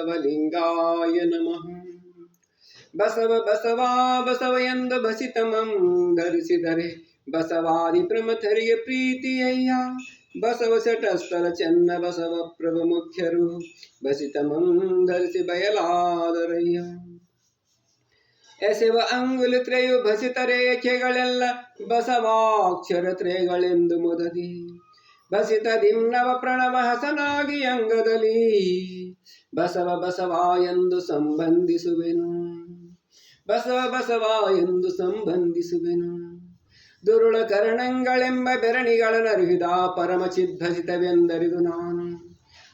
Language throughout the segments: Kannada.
ಬಸವಲಿಂಗಾಯ ನಮಃ. ಬಸವ ಬಸವ ಬಸವ ಎಂದು ಬಸಿತಮಂ ಧರಿಸಿದರೆ ಬಸವಾದಿ ಪ್ರಮಥರಿಗೆ ಪ್ರೀತಿಯಯ್ಯ. ಬಸವ ಶಟಸ್ಥಲ ಚೆನ್ನ ಬಸವ ಪ್ರಭ ಮುಖ್ಯರು ಬಸಿತಮಂ ಧರಿಸಿ ಬಯಲಾದರಯ್ಯ. ಎಸೆವ ಅಂಗುಲಿ ತ್ರೆಯು ಬಸಿತ ರೇಖೆಗಳೆಲ್ಲ ಬಸವಾಕ್ಷರ ತ್ರೇಗಳೆಂದು ಮೊದಲಿ ಬಸಿತ ದಿನ್ನವ ಪ್ರಣವ ಹಸನಾಗಿ ಅಂಗದಲ್ಲಿ ಬಸವ ಬಸವ ಎಂದು ಸಂಬಂಧಿಸುವೆನು. ಬಸವ ಬಸವ ಎಂದು ಸಂಬಂಧಿಸುವೆನು. ದುರುಳ ಕರ್ಣಂಗಳೆಂಬ ಬೆರಣಿಗಳ ನರುಹಿದ ಪರಮ ಚಿದ್ಭಸಿತವೆಂದರಿದು ನಾನು.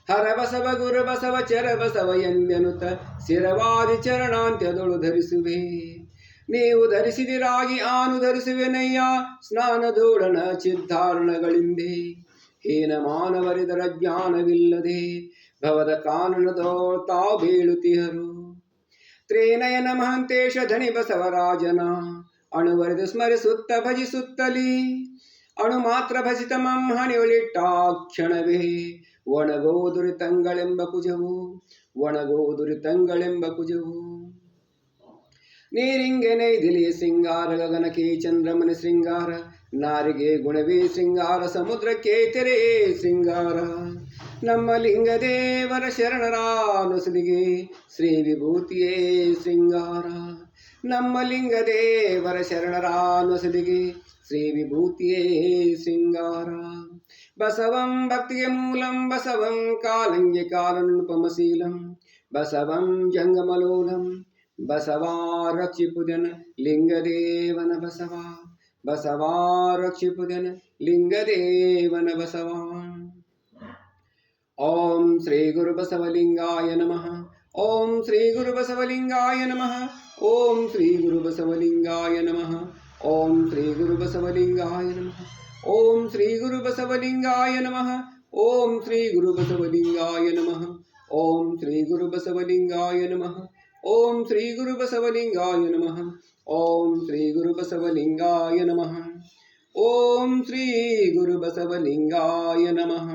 ಹರ ಬಸವ ಗುರು ಬಸವ ಚರ ಬಸವ ಎಂದೆನುತ ಸ್ಥಿರವಾದಿ ಚರಣಾಂತ್ಯದೊಳು ಧರಿಸುವೆ. ನೀವು ಧರಿಸಿದಿರಾಗಿ ಆನು ಧರಿಸುವೆನಯ್ಯ ಸ್ನಾನದೋಡಣ ಚಿದ್ದಾರಣಗಳಿಂದೆ. ಹೀನ ಮಾನವರಿದರ ಜ್ಞಾನವಿಲ್ಲದೆ ಭವದ ಕಾನನದೋ ತಾವು ಬೀಳುತ್ತಿಹರು. ತ್ರೇನಯನ ಮಹಂತೇಶ ಧನಿ ಬಸವರಾಜನ ಅಣುವರೆದು ಸ್ಮರಿಸುತ್ತ ಭಜಿಸುತ್ತಲಿ ಅಣು ಮಾತ್ರ ಭಜಿತ ಮಮ್ಮಣಿಯೊಳಿಟ್ಟಾಕ್ಷಣವೇ ಒಣಗೋ ದುರಿತಂಗಳೆಂಬ ಕುಜವು ಒಣಗೋ ದುರಿತಂಗಳೆಂಬ ಕುಜವು. ನೀರಿಂಗೆ ನೈದಿಲಿ ಸಿಂಗಾರ ಗಗನಕ್ಕೆ ಚಂದ್ರಮನ ಶೃಂಗಾರ ನಾರಿಗೆ ಗುಣವೇ ಶೃಂಗಾರ ಸಮುದ್ರಕ್ಕೆ ತೆರೆಯೇ ಶೃಂಗಾರ. ನಮ್ಮ ಲಿಂಗದೇವರ ಶರಣರ ನುಸುಲಿಗೆ ಶ್ರೀ ವಿಭೂತಿಯೇ ಶೃಂಗಾರ. ನಮ್ಮ ಲಿಂಗದೇವರ ಶರಣರ ನುಸುಲಿಗೆ ಶ್ರೀ ವಿಭೂತಿಯೇ ಶೃಂಗಾರ. ಬಸವಂ ಭಕ್ತಿಗೆ ಮೂಲಂ ಬಸವಂ ಕಾಲಂಗೆ ಕಾಲನುಪಮಶೀಲಂ ಬಸವಂ ಜಂಗಮಲೋಲಂ ಬಸವಾ ರಕ್ಷಿಪುದನ ಲಿಂಗದೇವನ ಬಸವ ಬಸವಾ ರಕ್ಷಿಪುದನ ಲಿಂಗದೇವನ ಬಸವ. ಓಂ ಶ್ರೀ ಗುರು ಬಸವಲಿಂಗಾಯ ನಮಃ. ಓಂ ಶ್ರೀ ಗುರು ಬಸವಲಿಂಗಾಯ ನಮಃ. ಓಂ ಶ್ರೀ ಗುರು ಬಸವಲಿಂಗಾಯ ನಮಃ. ಓಂ ಶ್ರೀ ಗುರು ಬಸವಲಿಂಗಾಯ ನಮಃ. ಓಂ ಶ್ರೀ ಗುರು ಬಸವಲಿಂಗಾಯ ನಮಃ. ಓಂ ಶ್ರೀ ಗುರು ಬಸವಲಿಂಗಾಯ ನಮಃ. ಓಂ ಶ್ರೀ ಗುರು ಬಸವಲಿಂಗಾಯ ನಮಃ. ಓಂ ಶ್ರೀ ಗುರು ಬಸವಲಿಂಗಾಯ ನಮಃ. ಓಂ ಶ್ರೀ ಗುರು ಬಸವಲಿಂಗಾಯ ನಮಃ. ಓಂ ಶ್ರೀ ಗುರು ಬಸವಲಿಂಗಾಯ ನಮಃ.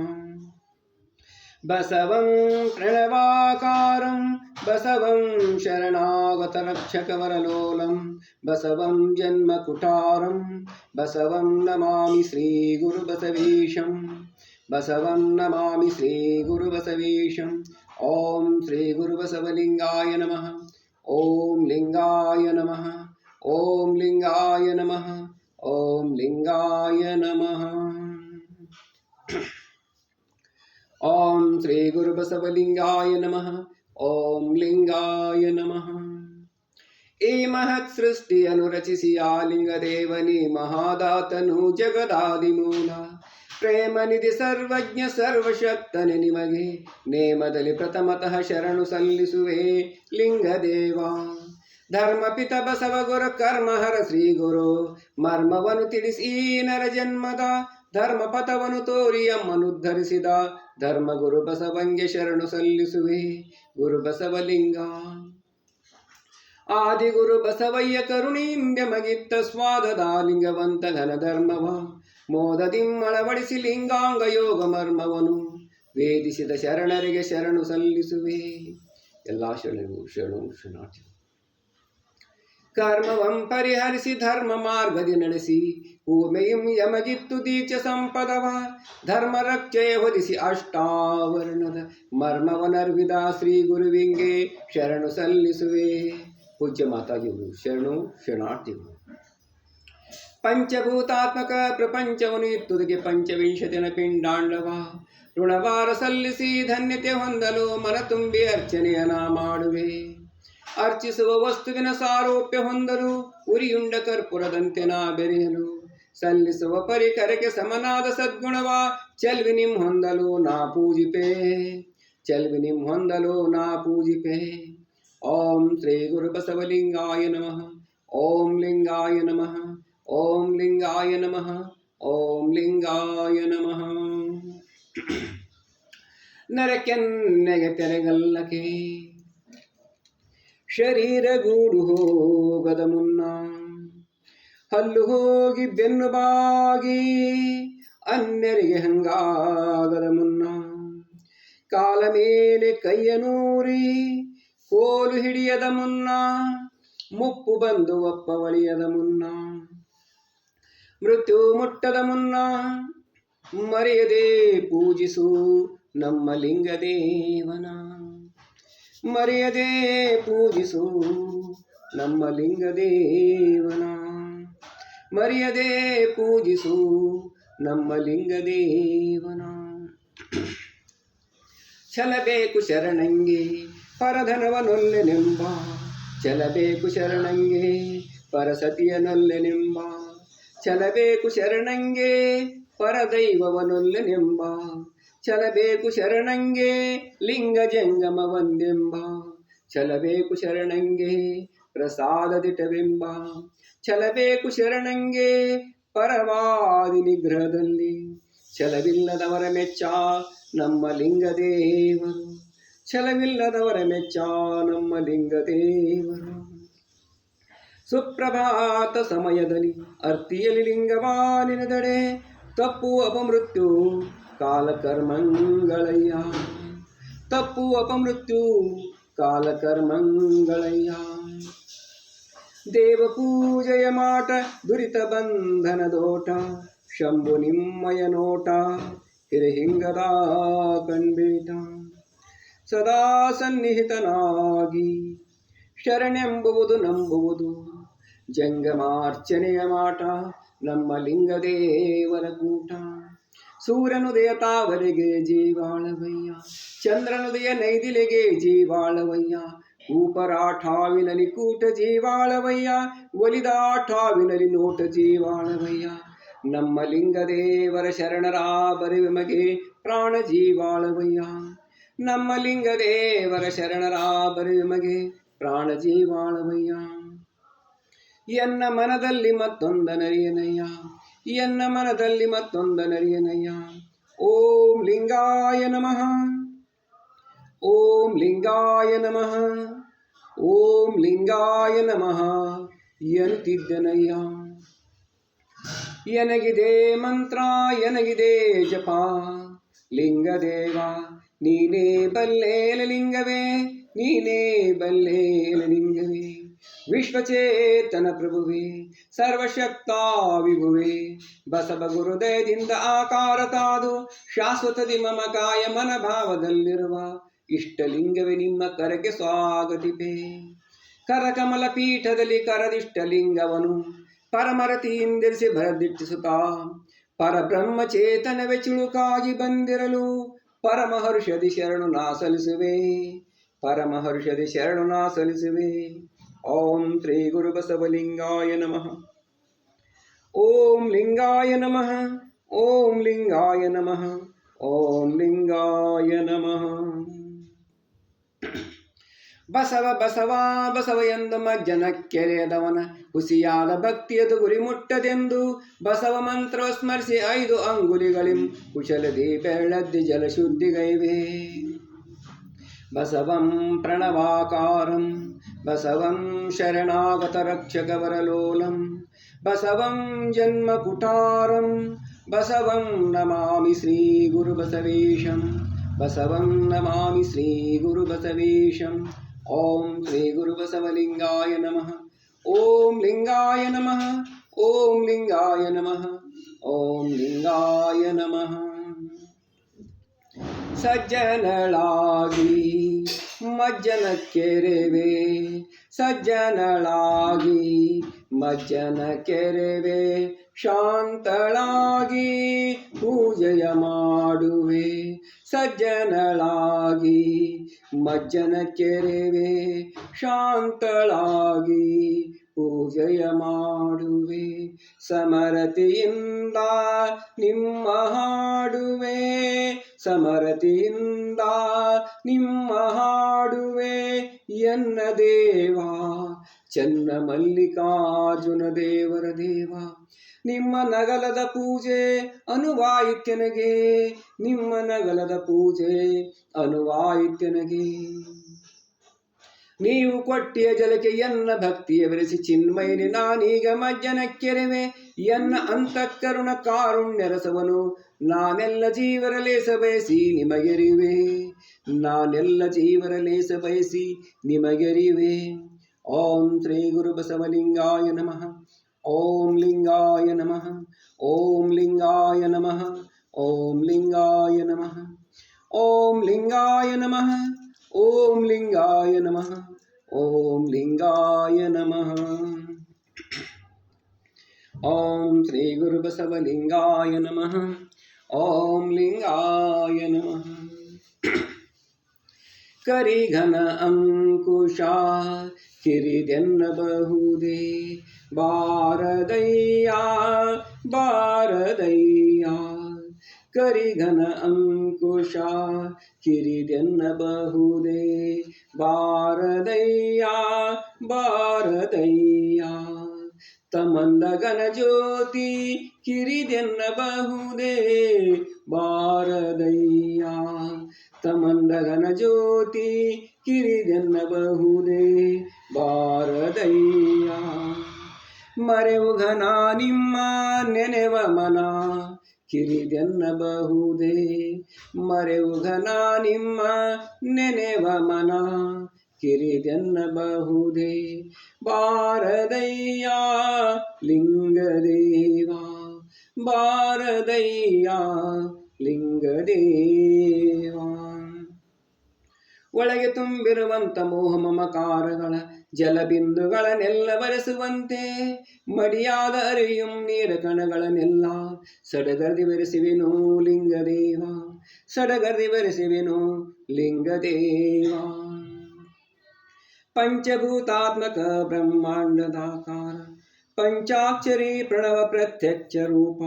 ಬಸವಂ ಪ್ರಣವಾಕಾರಂ ಬಸವಂ ಶರಣಾಗತ ರಕ್ಷಕವರಲೋಲಂ ಬಸವಂ ಜನ್ಮಕುಟಾರಂ ಬಸವಂ ನಮಾಮಿ ಶ್ರೀ ಗುರು ಬಸವೇಶಂ ಬಸವಂ ನಮಾಮಿ ಶ್ರೀ ಗುರು ಬಸವೇಶಂ. ಓಂ ಶ್ರೀ ಗುರು ಬಸವಲಿಂಗಾಯ ನಮಃ. ಓಂ ಲಿಂಗಾಯ ನಮಃ. ಓಂ ಲಿಂಗಾಯ ನಮಃ. ಓಂ ಲಿಂಗಾಯ ನಮಃ. ಓಂ ಶ್ರೀ ಗುರು ಬಸವಲಿಂಗಾಯ ನಮಃ. ಓಂ ಲಿಂಗಾಯ ನಮಃ. ಈ ಮಹತ್ ಸೃಷ್ಟಿಯನ್ನು ರಚಿಸಿ ಆ ಲಿಂಗದೇವನಿ ಮಹಾದಾತನು ಜಗದಾದಿಮೂಲ ಪ್ರೇಮನಿಧಿ ಸರ್ವಜ್ಞ ಸರ್ವಶಕ್ತನೆ ನಿಮಗೆ ನೇಮದಲ್ಲಿ ಪ್ರಥಮತಃ ಶರಣು ಸಲ್ಲಿಸುವೆ ಲಿಂಗದೇವ. ಧರ್ಮಪಿತ ಬಸವ ಗುರು ಕರ್ಮಹರ ಶ್ರೀ ಗುರು ಮರ್ಮವನ್ನು ತಿಳಿಸಿ ನರ ಜನ್ಮದ ಧರ್ಮಪಥವನ್ನು ತೋರಿ ಅಮ್ಮನುದ್ಧರಿಸಿದ ಧರ್ಮಗುರು ಬಸವಂಗೆ ಶರಣು ಸಲ್ಲಿಸುವೆ ಗುರು ಬಸವಲಿಂಗ. ಆದಿಗುರು ಬಸವಯ್ಯ ಕರುಣಿಂದ ಮಗಿತ್ತ ಸ್ವಾದದ ಲಿಂಗವಂತ ಘನ ಧರ್ಮವ ಮೋದದಿಂ ಅಳವಡಿಸಿ ಲಿಂಗಾಂಗ ಯೋಗ ಮರ್ಮವನು ವೇದಿಸಿದ ಶರಣರಿಗೆ ಶರಣು ಸಲ್ಲಿಸುವೆ. ಎಲ್ಲ ಶರಣು ಶರಣು ಶರಣಾರ್ಥಿ. ಕರ್ಮವಂ ಪರಿಹರಿಸಿ ಧರ್ಮ ಮಾರ್ಗದಿ ನಡೆಸಿ ಕೂಮೆಯಂ ಯಮಗಿತ್ತು ದೀಕ್ಷ ಸಂಪದವ ಧರ್ಮ ರಕ್ಷೆ ಹೊದಿಸಿ ಅಷ್ಟಾವರಣದ ಮರ್ಮವನರ್ವಿದ ಶ್ರೀ ಗುರುವಿಂಗೆ ಶರಣು ಸಲ್ಲಿಸುವೆ. ಪೂಜ್ಯ ಮಾತಾಜಿಗಳು ಶರಣು ಶರಣಾರ್ಥಿಗಳು. ಪಂಚಭೂತಾತ್ಮಕ ಪ್ರಪಂಚವನ್ನು ಇತ್ತುದಕ್ಕೆ ಪಂಚವಿಂಶತಿನ ಪಿಂಡಾಂಡವ ಋಣಭಾರ ಸಲ್ಲಿಸಿ ಧನ್ಯತೆ ಹೊಂದಲು ಮನ ತುಂಬಿ ಅರ್ಚನೆಯನ ಮಾಡುವೆ. ಅರ್ಚಿಸುವ ವಸ್ತುವಿನ ಸಾರೂಪ್ಯ ಹೊಂದಲು ಉರಿಯುಂಡ ಕರ್ಪುರದಂತೆ ನಾ ಬೆರೆಯಲು ಸಲ್ಲಿಸುವ ಪರಿಕರಕ್ಕೆ ಸಮನಾದ ಸದ್ಗುಣವ ಚೆಲ್ವಿನಿಂ ಹೊಂದಲು ನಾ ಪೂಜಿಪೆ ಚೆಲ್ವಿನಿಂ ಹೊಂದಲು ನಾ ಪೂಜಿಪೆ. ಓಂ ಶ್ರೀ ಗುರು ಬಸವಲಿಂಗಾಯ ನಮಃ. ಓಂ ಲಿಂಗಾಯ ನಮಃ. ಓಂ ಲಿಂಗಾಯ ನಮಃ. ಓಂ ಲಿಂಗಾಯ ನಮಃ. ನರಕೆನ್ನೆಗೆ ತೆರೆಗಲ್ಲಕೆ ಶರೀರ ಗೂಡು ಹೋಗದ ಮುನ್ನ ಹಲ್ಲು ಹೋಗಿ ಬೆನ್ನು ಬಾಗಿ ಅನ್ಯರಿಗೆ ಹಂಗಾಗದ ಮುನ್ನ ಕಾಲ ಮೇಲೆ ಕೈಯ ನೂರಿ ಕೋಲು ಹಿಡಿಯದ ಮುನ್ನ ಮುಪ್ಪು ಬಂದು ಒಪ್ಪವಳಿಯದ ಮುನ್ನ ಮೃತ್ಯು ಮುಟ್ಟದ ಮುನ್ನ ಮರೆಯದೆ ಪೂಜಿಸು ನಮ್ಮ ಲಿಂಗದೇವನ. ಮರೆಯದೆ ಪೂಜಿಸು ನಮ್ಮ ಲಿಂಗದೇವನ. ಮರೆಯದೆ ಪೂಜಿಸು ನಮ್ಮ ಲಿಂಗದೇವನ. ಛಲಬೇಕು ಶರಣಂಗೆ ಪರಧನವನೊಲ್ಲೆನೆಂಬ. ಛಲಬೇಕು ಶರಣಂಗೆ ಪರಸತಿಯನೊಲ್ಲೆನೆಂಬ. ಛಲಬೇಕು ಶರಣಂಗೆ ಪರದೈವವನೊಲ್ಲೆನೆಂಬ. ಛಲಬೇಕು ಶರಣಂಗೆ ಲಿಂಗ ಜಂಗಮ ಒಂದೆಂಬ. ಛಲಬೇಕು ಶರಣಂಗೆ ಪ್ರಸಾದದಿಟವೆಂಬ. ಛಲಬೇಕು ಶರಣಂಗೆ ಪರವಾದಿ ನಿಗ್ರಹದಲ್ಲಿ. ಛಲವಿಲ್ಲದವರ ಮೆಚ್ಚ ನಮ್ಮ ಲಿಂಗದೇವರು. ಛಲವಿಲ್ಲದವರ ಮೆಚ್ಚ ನಮ್ಮ ಲಿಂಗದೇವರು. ಸುಪ್ರಭಾತ ಸಮಯದಲ್ಲಿ ಅರ್ತಿಯಲ್ಲಿ ಲಿಂಗವಾನಿನದಡೆ ತಪ್ಪು ಅಪಮೃತ್ಯು ಕಾಲಕರ್ಮಂಗಳಯ್ಯ. ತಪ್ಪು ಅಪಮೃತ್ಯು ಕಾಲಕರ್ಮಂಗಳಯ್ಯ. ದೇವ ಪೂಜೆಯ ಮಾಟ ದುರಿತ ಬಂಧನದೋಟ. ಶಂಭು ನಿಮ್ಮಯ ನೋಟ ಹಿರಿಹಿಂಗದ ಕಣ್ಬೇಟ. ಸದಾ ಸನ್ನಿಹಿತನಾಗಿ ಶರಣೆಂಬುವುದು ನಂಬುವುದು. ಜಂಗಮಾರ್ಚನೆಯ ಮಾಟ ನಮ್ಮ ಲಿಂಗದೇವರ ಕೂಟ. ಸೂರ್ಯನುದಯ ತಾವರೆಗೆ ಜೀವಾಳವಯ್ಯ. ಚಂದ್ರನುದಯ ನೈದಿಲೆಗೆ ಜೀವಾಳವಯ್ಯ. ಊಪರಾಠಾವಿನಲಿ ಕೂಟ ಜೀವಾಳವಯ್ಯ. ಒಲಿದಾಠಾವಿನಲಿ ನೋಟ ಜೀವಾಳವಯ್ಯ. ನಮ್ಮ ಲಿಂಗದೇವರ ಶರಣರ ಬರಿವೆಮಗೆ ಪ್ರಾಣ ಜೀವಾಳವಯ್ಯ. ನಮ್ಮ ಲಿಂಗದೇವರ ಶರಣರ ಬರಿವೆಮಗೆ ಪ್ರಾಣ ಜೀವಾಳವಯ್ಯ. ಎನ್ನ ಮನದಲ್ಲಿ ಮತ್ತೊಂದನರಿಯನಯ್ಯ. ಎನ್ನ ಮನದಲ್ಲಿ ಮತ್ತೊಂದನರಿಯನಯ್ಯ. ಓಂ ಲಿಂಗಾಯ ನಮಃ. ಓಂ ಲಿಂಗಾಯ ನಮಃ. ಓಂ ಲಿಂಗಾಯ ನಮಃ ಎನ್ನುತ್ತಿದ್ದನಯ್ಯ. ಎನಗಿದೆ ಮಂತ್ರ ಎನಗಿದೆ ಜಪ. ಲಿಂಗದೇವ ನೀನೇ ಬಲ್ಲೇಲ ಲಿಂಗವೇ. ನೀನೇ ಬಲ್ಲೇಲ ಲಿಂಗವೇ. ವಿಶ್ವಚೇತನ ಪ್ರಭುವೇ ಸರ್ವಶಕ್ತ ವಿಭುವೇ. ಬಸವ ಗುರುದಯದಿಂದ ಆಕಾರ ತಾದು ಶಾಶ್ವತದಿ ಮಮ ಕಾಯ ಮನಭಾವದಲ್ಲಿರುವ ಇಷ್ಟಲಿಂಗವೇ ನಿಮ್ಮ ಕರಕ್ಕೆ ಸ್ವಾಗತಿಪೆ. ಕರಕಮಲ ಪೀಠದಲ್ಲಿ ಕರದಿಷ್ಟಲಿಂಗವನು ಪರಮರತಿಯಿಂದಿರಿಸಿ ಬರದಿಟ್ಟಿಸುತ್ತಾ ಪರಬ್ರಹ್ಮಚೇತನವೇ ಚುಳುಕಾಗಿ ಬಂದಿರಲು ಪರಮಹರ್ಷದಿ ಶರಣು ನಾ ಸಲ್ಲಿಸುವೆ. ಪರಮಹರ್ಷದಿ ಶರಣು ನಾ ಸಲ್ಲಿಸುವೆ. ಓಂ ಶ್ರೀ ಗುರು ಬಸವಲಿಂಗಾಯ ನಮಃ. ಓಂ ಲಿಂಗಾಯ ನಮಃ. ಓಂ ಲಿಂಗಾಯ ನಮಃ. ಓಂ ಲಿಂಗಾಯ ನಮಃ. ಬಸವ ಬಸವ ಬಸವ ಎಂದು ಮಜ್ಜನ ಕೆರೆಯದವನ ಹುಸಿಯಾದ ಭಕ್ತಿಯದು ಗುರಿ ಮುಟ್ಟದೆಂದು ಬಸವ ಮಂತ್ರ ಸ್ಮರಿಸಿ 5 ಅಂಗುಲಿಗಳಿಂ ಕುಶಲದಿ ಬೆಳ್ಳದ್ದಿ ಜಲಶುದ್ಧಿಗೈವೆ. ಬಸವಂ ಪ್ರಣವಾಕಾರಂ ಬಸವಂ ಶರಣಾಗತ ರಕ್ಷಕವರಲೋಲಂ ಬಸವಂ ಜನ್ಮಕುಟಾರಂ ಬಸವಂ ನಮಾಮಿ ಶ್ರೀ ಗುರು ಬಸವೇಶಂ. ಬಸವಂ ನಮಾಮಿ ಶ್ರೀ ಗುರು ಬಸವೇಶಂ. ಓಂ ಶ್ರೀ ಗುರು ಬಸವಲಿಂಗಾಯ ನಮಃ. ಓಂ ಲಿಂಗಾಯ ನಮಃ. ಓಂ ಲಿಂಗಾಯ ನಮಃ. ಓಂ ಲಿಂಗಾಯ ನಮಃ. ಸಜ್ಜನಳಾಗಿ ಮಜ್ಜನ ಕೆರೆವೆ. ಸಜ್ಜನಳಾಗಿ ಮಜ್ಜನ ಕೆರೆವೆ. ಶಾಂತಳಾಗಿ ಪೂಜೆಯ ಮಾಡುವೆ. ಸಜ್ಜನಳಾಗಿ ಮಜ್ಜನ ಕೆರೆವೆ. ಶಾಂತಳಾಗಿ ಪೂಜೆಯ ಮಾಡುವೆ. ಸಮರತಿಯಿಂದ ನಿಮ್ಮ ಹಾಡುವೆ. ಸಮರತಿಯಿಂದ ನಿಮ್ಮ ಹಾಡುವೆ. ಎನ್ನ ದೇವ ಚನ್ನ ಮಲ್ಲಿಕಾರ್ಜುನ ದೇವರ ದೇವ. ನಿಮ್ಮ ನಗಲದ ಪೂಜೆ ಅನುವಾಯಿತ್ಯನಗೆ. ನಿಮ್ಮ ನಗಲದ ಪೂಜೆ ಅನುವಾಯಿತ್ಯನಗೆ. ನೀವು ಕೊಟ್ಟಿಯ ಜಲಕ್ಕೆ ಎನ್ನ ಭಕ್ತಿಯ ಬೆರೆಸಿ ಚಿನ್ಮಯನಿ ನಾನೀಗ ಮಜ್ಜನ ಕೆರೆವೆ. ಎನ್ನ ಅಂತಃಕರುಣ ಕಾರುಣ್ಯ ರಸವನು ನಾನೆಲ್ಲ ಜೀವರ ಲೇಸ ಬಯಸಿ ನಿಮಗೆರಿವೆ, ನಾನೆಲ್ಲ ಜೀವರ ಲೇಸ ಬಯಸಿ ನಿಮಗೆರಿವೆ. ಓಂ ಶ್ರೀ ಗುರು ಬಸವಲಿಂಗಾಯ ನಮಃ. ಓಂ ಲಿಂಗಾಯ ನಮಃ. ಓಂ ಲಿಂಗಾಯ ನಮಃ. ಓಂ ಲಿಂಗಾಯ ನಮಃ. ಓಂ ಲಿಂಗಾಯ ನಮಃ. ಓಂ ಲಿಂಗಾಯ ನಮಃ. ಓಂ ಲಿಂಗಾಯ ನಮಃ. ಓಂ ಶ್ರೀ ಗುರು ಬಸವಲಿಂಗಾಯ ನಮಃ. ಓಂ ಲಿಂಗಾಯ ನಮಃ. ಕರಿಘನ ಅಂಕುಶ ಕಿರಿದೆನ್ನಬಹುದೇ, ಬಾರದಯ್ಯ ಬಾರದಯ್ಯ. ಕರಿಘನ ಅಂಕುಶ ಕಿರಿದೆನ್ನಬಹುದೇ, ಬಾರದಯ್ಯ ಬಾರದಯ್ಯ. ತಮಂದಗನ ಜ್ಯೋತಿ ಕಿರಿದೆನ್ನಬಹುದೇ, ಬಾರದಯ್ಯ. ತಮಂದಗನ ಜ್ಯೋತಿ ಕಿರಿದೆನ್ನಬಹುದೇ, ಬಾರದಯ್ಯ. ಮರೆವುಘನ ನಿಮ್ಮ ನೆನೆವ ಮನ ಕಿರಿದೆನ್ನಬಹುದೇ, ಮರೆವುಘನ ನಿಮ್ಮ ನೆನೆವ ಮನ ಕಿರಿದೆನ್ನಬಹುದೇ, ಬಾರದಯ್ಯ ಲಿಂಗದೇವ. ಬಾರದಯ್ಯ ಲಿಂಗದೇವ. ಒಳಗೆ ತುಂಬಿರುವಂತ ಮೋಹ ಮಮಕಾರಗಳ ಜಲಬಿಂದುಗಳನ್ನೆಲ್ಲ ಬರೆಸುವಂತೆ, ಮಡಿಯಾದ ಅರಿಯುಂ ನೀರ ಕಣಗಳನ್ನೆಲ್ಲ ಸಡಗರ್ದಿ ಬೆರೆಸುವೆನೋ ಲಿಂಗದೇವ, ಸಡಗರ್ದಿ ಬೆರೆಸುವೆನೋ ಲಿಂಗದೇವ. ಪಂಚಭೂತಾತ್ಮಕ ಬ್ರಹ್ಮಾಂಡದಾಕಾರ ಪಂಚಾಕ್ಷರಿ ಪ್ರಣವ ಪ್ರತ್ಯಕ್ಷ ರೂಪ,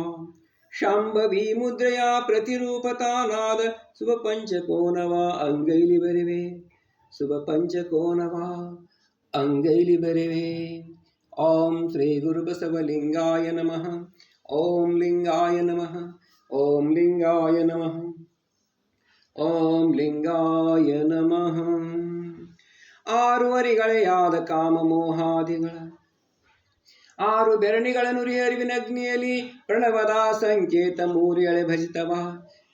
ಶಾಂಭವಿ ಮುದ್ರೆಯ ಪ್ರತಿರೂಪತಾನಾದ ಶುಭ ಪಂಚಕೋನವ ಅಂಗೈಲಿ ಬರೆವೆ, ಶುಭ ಪಂಚಕೋನವ ಅಂಗೈಲಿ ಬರೆವೆ. ಓಂ ಶ್ರೀ ಗುರು ಬಸವಲಿಂಗಾಯ ನಮಃ. ಓಂ ಲಿಂಗಾಯ ನಮಃ. ಓಂ ಲಿಂಗಾಯ ನಮಃ. ಓಂ ಲಿಂಗಾಯ ನಮಃ. ಆರು ಅರಿಗಳೆಯಾದ ಕಾಮ ಮೋಹಾದಿಗಳ ಆರು ಬೆರಣಿಗಳ ನುರಿ ಅರಿವಿನಗ್ನಿಯಲ್ಲಿ ಪ್ರಣವದ ಸಂಕೇತ ಮೂರಿಯಳೆ ಭಜಿತವ,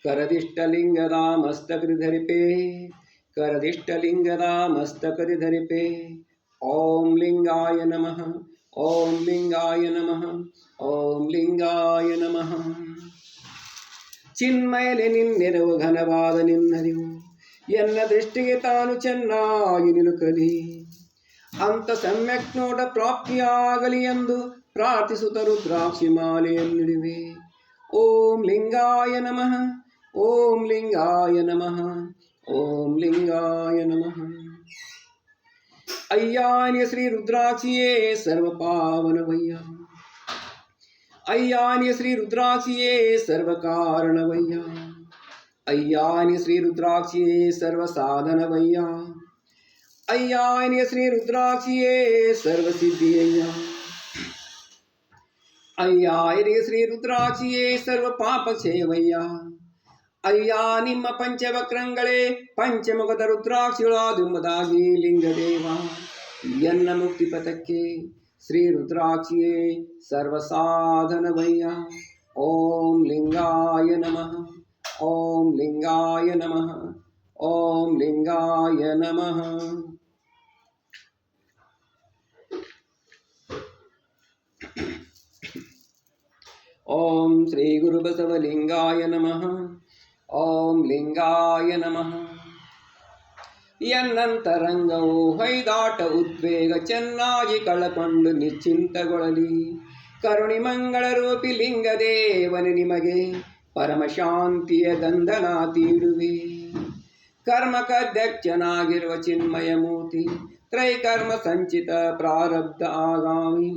ಕರದಿಷ್ಟಲಿಂಗದ ಮಸ್ತಕದಿ ಧರಿಪೆ, ಕರದಿಷ್ಟಲಿಂಗದ ಮಸ್ತಕದಿ ಧರಿಪೆ. ಓಂ ಲಿಂಗಾಯ ನಮಃ. ಓಂ ಲಿಂಗಾಯ ನಮಃ. ಓಂ ಲಿಂಗಾಯ ನಮಃ. ಚಿನ್ಮಯಲೆ ನಿನ್ನೆರವು ಘನವಾದ ನಿನ್ನರಿವು, ಎನ್ನ ದೃಷ್ಟಿಗೆ ತಾನು ಚೆನ್ನಾಗಿ ನಿಲುಕಲಿ, ಅಂತ ಸಮ್ಯಕ್ ನೋಟ ಪ್ರಾಪ್ತಿಯಾಗಲಿ ಎಂದು ಪ್ರಾರ್ಥಿಸುತ್ತ ರುದ್ರಾಕ್ಷಿ ಮಾಲೆಯನ್ನಿಡುವೆ. ಓಂ ಲಿಂಗಾಯ ನಮಃ. ಓಂ ಲಿಂಗಾಯ ನಮಃ. ಓಂ ಲಿಂಗಾಯ ನಮಃ. ಅಯ್ಯಾನಿಯ ಶ್ರೀ ರುದ್ರಾಕ್ಷಿಯೇ ಸರ್ವ ಪಾವನವಯ್ಯ, ಅಯ್ಯಾನಿಯ ಶ್ರೀ ರುದ್ರಾಕ್ಷಿಯೇ ಸರ್ವ ಕಾರಣವಯ್ಯ, ಅಯ್ಯಾನಿಯ ಶ್ರೀ ರುದ್ರಾಕ್ಷಿಯೇ ಸರ್ವ ಸಾಧನವಯ್ಯ, ಅಯ್ಯಾನಿಯ ಶ್ರೀ ರುದ್ರಾಕ್ಷಿಯೇ ಸರ್ವ ಸಿದ್ಧಿಯಯ್ಯ, ಅಯ್ಯಾನಿಯ ಶ್ರೀ ರುದ್ರಾಕ್ಷಿಯೇ ಸರ್ವ ಪಾಪ ಕ್ಷಯವಯ್ಯ. ಅಯ್ಯ ನಿಮ್ಮ ಪಂಚವಕ್ರಂಗಳೇ ಪಂಚಮುಖದ ರುದ್ರಾಕ್ಷಿಗಳಾದುಂಬುದಾಗಿ ಲಿಂಗದೇವ, ಎನ್ನ ಮುಕ್ತಿ ಪಥಕ್ಕೆ ಶ್ರೀ ರುದ್ರಾಕ್ಷಿಯೇ ಸರ್ವ ಸಾಧನವಯ್ಯ. ಓಂ ಲಿಂಗಾಯ ನಮಃ. ಓಂ ಲಿಂಗಾಯ ನಮಃ. ಓಂ ಲಿಂಗಾಯ ನಮಃ. ಓಂ ಶ್ರೀ ಗುರು ಬಸವಲಿಂಗಾಯ ನಮಃ. ಓಂ ಲಿಂಗಾಯ ನಮಃ. ಎನ್ನಂತರಂಗವು ಹೊಯ್ದಾಟ ಉದ್ವೇಗ ಚೆನ್ನಾಗಿ ಕಳಕೊಂಡು ನಿಶ್ಚಿಂತಗೊಳ್ಳಲಿ, ಕರುಣಿ ಮಂಗಳ ರೂಪಿ ಲಿಂಗದೇವನೆ ನಿಮಗೆ ಪರಮಶಾಂತಿಯ ದಂದನ ತೀಡುವೆ. ಕರ್ಮಕಧ್ಯಕ್ಷನಾಗಿರುವ ಚಿನ್ಮಯ ಮೂರ್ತಿ ತ್ರೈಕರ್ಮ ಸಂಚಿತ ಪ್ರಾರಬ್ಧ ಆಗಾಮಿ,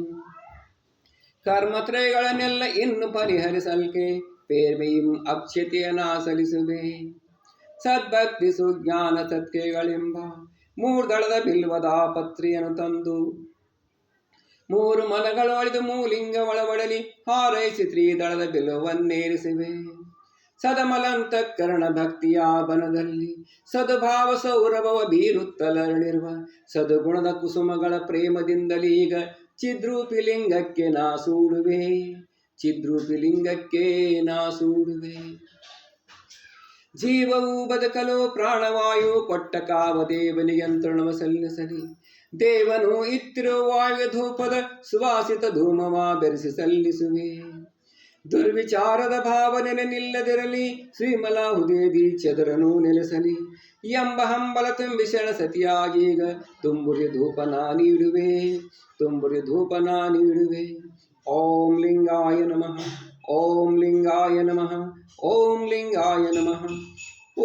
ಕರ್ಮತ್ರಯಗಳನ್ನೆಲ್ಲ ಇನ್ನು ಪರಿಹರಿಸಲ್ಕೆ ಪೇರ್ಮೆയും ಅಕ್ಷತೆಯನ್ನ ಸಲ್ಲಿಸುವೆ. ಸದ್ಭಕ್ತಿ ಸುಜ್ಞಾನ ಸತ್ಕೆಗಳೆಂಬ ಮೂರ್ದಳದ ಬಿಲ್ವದ ಪತ್ರಿಯನ್ನು ತಂದು ಮೂರು ಮಲಗಳೊಳಿದು ಮೂಲಿಂಗ ಒಳಬಡಲಿ ಹಾರೈಸಿ ತ್ರಿದಳದ ಬಿಲ್ವನ್ನೇರಿಸುವೆ. ಸದಮಲಂತಃಕರಣ ಭಕ್ತಿಯ ಬನದಲ್ಲಿ ಸದ್ಭಾವ ಸೌರಭವ ಬೀರುತ್ತಲರಳಿರುವ ಸದ್ಗುಣದ ಕುಸುಮಗಳ ಪ್ರೇಮದಿಂದಲೀಗ ಚಿದ್ರೂಪಿ ಲಿಂಗಕ್ಕೆ ನಾ ಸೂಡುವೆ. ಚಿದ್ರೂಪಿ ಲಿಂಗಕ್ಕೆ ನಾ ಸೂಡುವೆ. ಜೀವವು ಬದುಕಲು ಪ್ರಾಣವಾಯು ಕೊಟ್ಟ ಕಾವದೇವನಿಗೆ ಯಂತ್ರಣವ ಸಲ್ಲಿಸಲಿ. ದೇವನು ಇತ್ತಿರುವ ವಾಯು ಧೂಪದ ಸುವಾಸಿತ ಧೂಮವ ಬೆರೆಸಿ ಸಲ್ಲಿಸುವೆ. ದುರ್ವಿಚಾರದ ಭಾವನೆ ನಿಲ್ಲದಿರಲಿ, ಶ್ರೀಮಲ ಹುದೇದಿ ಚದರನು ನೆಲೆಸಲಿ ಎಂಬ ಹಂಬಲ ತುಂಬಿ ಸತಿಯಾಗೀಗ ತುಂಬುರಿ ಧೂಪನ ನೀಡುವೆ, ತುಂಬುರಿ ಧೂಪನ ನೀಡುವೆ. ಓಂ ಲಿಂಗಾಯ ನಮಃ, ಓಂ ಲಿಂಗಾಯ ನಮಃ, ಓಂ ಲಿಂಗಾಯ ನಮಃ,